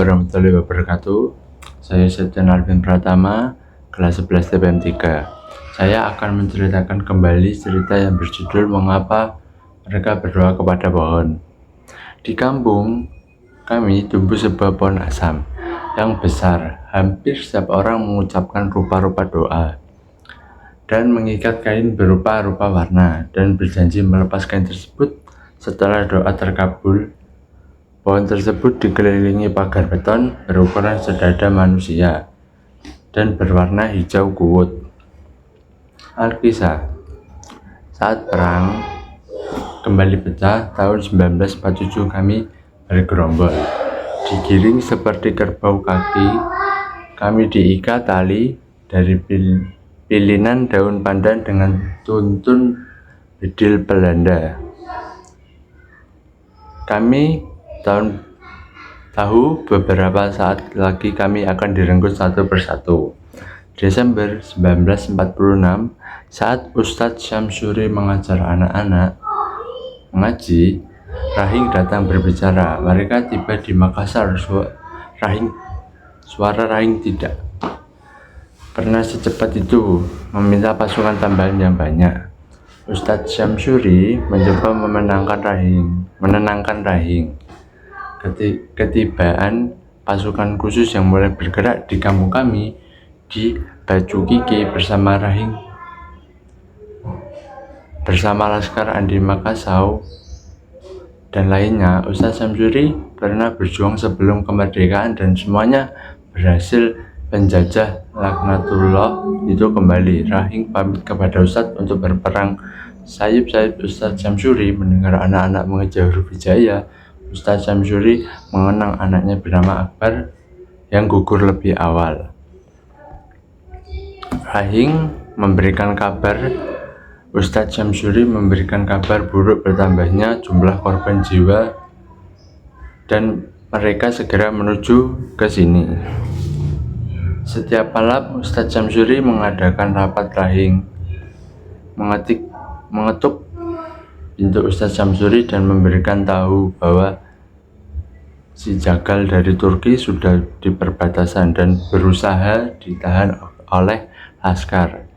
warahmatullahi wabarakatuh. Saya Septian Alvin Pratama, kelas 11 TPM 3. Saya akan menceritakan kembali cerita yang berjudul Mengapa Mereka Berdoa Kepada Pohon. Di kampung kami tumbuh sebuah pohon asam yang besar. Hampir setiap orang mengucapkan rupa-rupa doa dan mengikat kain berupa-rupa warna dan berjanji melepas kain tersebut setelah doa terkabul. Pohon tersebut dikelilingi pagar beton berukuran sedada manusia dan berwarna hijau kuut. Alkisah, saat perang kembali pecah tahun 1947 kami bergerombol. Digiring seperti kerbau kaki, kami diikat tali dari pilinan daun pandan dengan tuntun bedil Belanda. Kami tahu beberapa saat lagi kami akan direnggut satu persatu. Desember 1946, saat Ustadz Syamsuri mengajar anak-anak mengaji, Rahing datang berbicara. Mereka tiba di Makassar. Suara Rahing tidak pernah secepat itu meminta pasukan tambahan yang banyak. Ustadz Syamsuri mencoba menenangkan Rahing. Ketibaan pasukan khusus yang mulai bergerak di kampung kami di Baju Kiki bersama Rahing bersama Laskar Andi Makassau dan lainnya. Ustadz Syamsuri pernah berjuang sebelum kemerdekaan dan semuanya berhasil. Penjajah laknatullah itu kembali. Rahing pamit kepada Ustadz untuk berperang. Sayup-sayup Ustadz Syamsuri mendengar anak-anak mengejar huruf hijaya. Ustadz Syamsuri mengenang anaknya bernama Akbar yang gugur lebih awal. Rahing memberikan kabar, Ustadz Syamsuri memberikan kabar buruk bertambahnya jumlah korban jiwa dan mereka segera menuju ke sini. Setiap malam Ustadz Syamsuri mengadakan rapat. Rahing mengetuk pintu Ustadz Syamsuri dan memberikan tahu bahwa si Jagal dari Turki sudah di perbatasan dan berusaha ditahan oleh Laskar.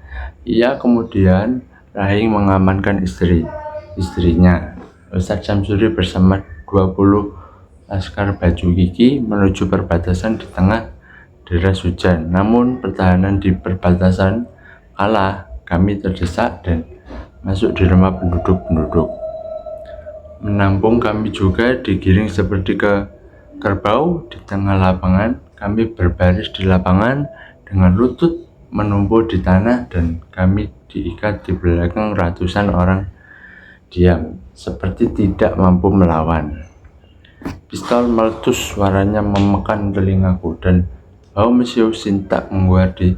Ia kemudian Rahing mengamankan istrinya. Ustadz Syamsuri bersama 20 Laskar Baju Kiki menuju perbatasan di tengah deras hujan. Namun pertahanan di perbatasan kalah. Kami terdesak dan masuk di rumah penduduk. Menampung kami juga digiring seperti kerbau di tengah lapangan. Kami berbaris di lapangan dengan lutut menumpuk di tanah dan kami diikat di belakang ratusan orang diam, seperti tidak mampu melawan. Pistol meletus, suaranya memekan telingaku dan bau mesiu sintak menguar di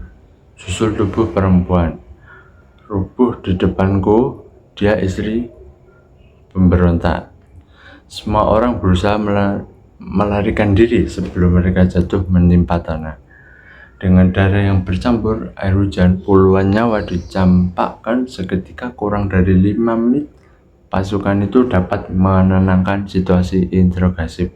susul tubuh perempuan. Rubuh di depanku, dia istri pemberontak. Semua orang berusaha melarikan diri sebelum mereka jatuh menimpa tanah. Dengan darah yang bercampur air hujan, puluhan nyawa dicampakkan seketika. Kurang dari 5 menit, pasukan itu dapat menenangkan situasi interogasi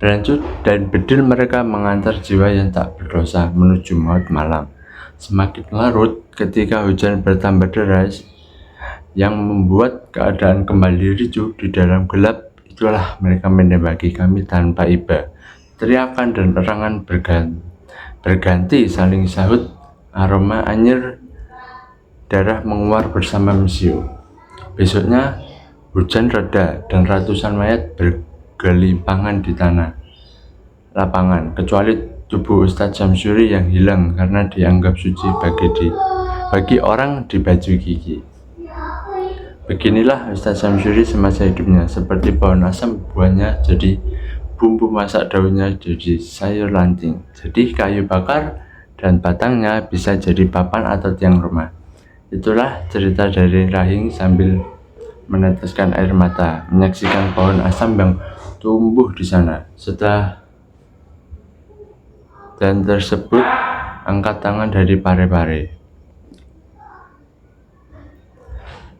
berlanjut dan bedil mereka mengantar jiwa yang tak berdosa menuju maut malam. Semakin larut ketika hujan bertambah deras yang membuat keadaan kembali ricuh di dalam gelap. Itulah mereka menembaki kami tanpa iba. Teriakan dan erangan berganti saling sahut. Aroma anyir darah menguar bersama mesiu. Besoknya hujan reda dan ratusan mayat bergelimpangan di tanah lapangan, kecuali tubuh Ustadz Syamsuri yang hilang karena dianggap suci bagi orang di Baju Kiki. Beginilah Ustadz Syamsuri semasa hidupnya, seperti pohon asam, buahnya jadi bumbu masak, daunnya jadi sayur lancing, jadi kayu bakar, dan batangnya bisa jadi papan atau tiang rumah. Itulah cerita dari Rahing sambil meneteskan air mata menyaksikan pohon asam yang tumbuh di sana. Setelah dan tersebut angkat tangan dari pare-pare.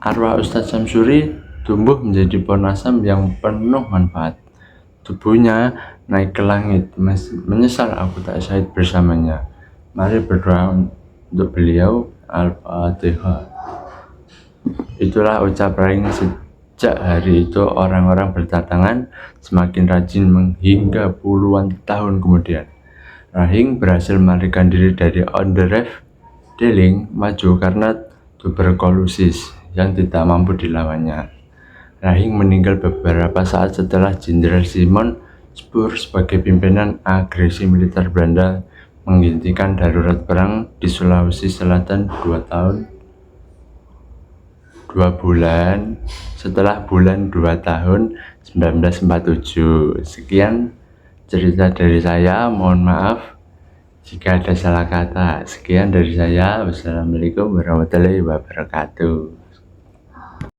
Arwah Ustadz Syamsuri tumbuh menjadi pohon asam yang penuh manfaat. tubuhnya naik ke langit. Menyesal aku tak syahid bersamanya. Mari berdoa untuk beliau. Al-Fatihah. Itulah ucap Rahing. Sejak hari itu orang-orang berdatangan semakin rajin hingga puluhan tahun kemudian. Rahing berhasil melarikan diri dari Onderef Deling maju karena tuberkulosis yang tidak mampu dilawannya. Rahing meninggal beberapa saat setelah Jenderal Simon Spoor sebagai pimpinan agresi militer Belanda menghentikan darurat perang di Sulawesi Selatan 2 bulan setelah 2 tahun 1947. Sekian cerita dari saya, mohon maaf jika ada salah kata. Sekian dari saya. Wassalamualaikum warahmatullahi wabarakatuh.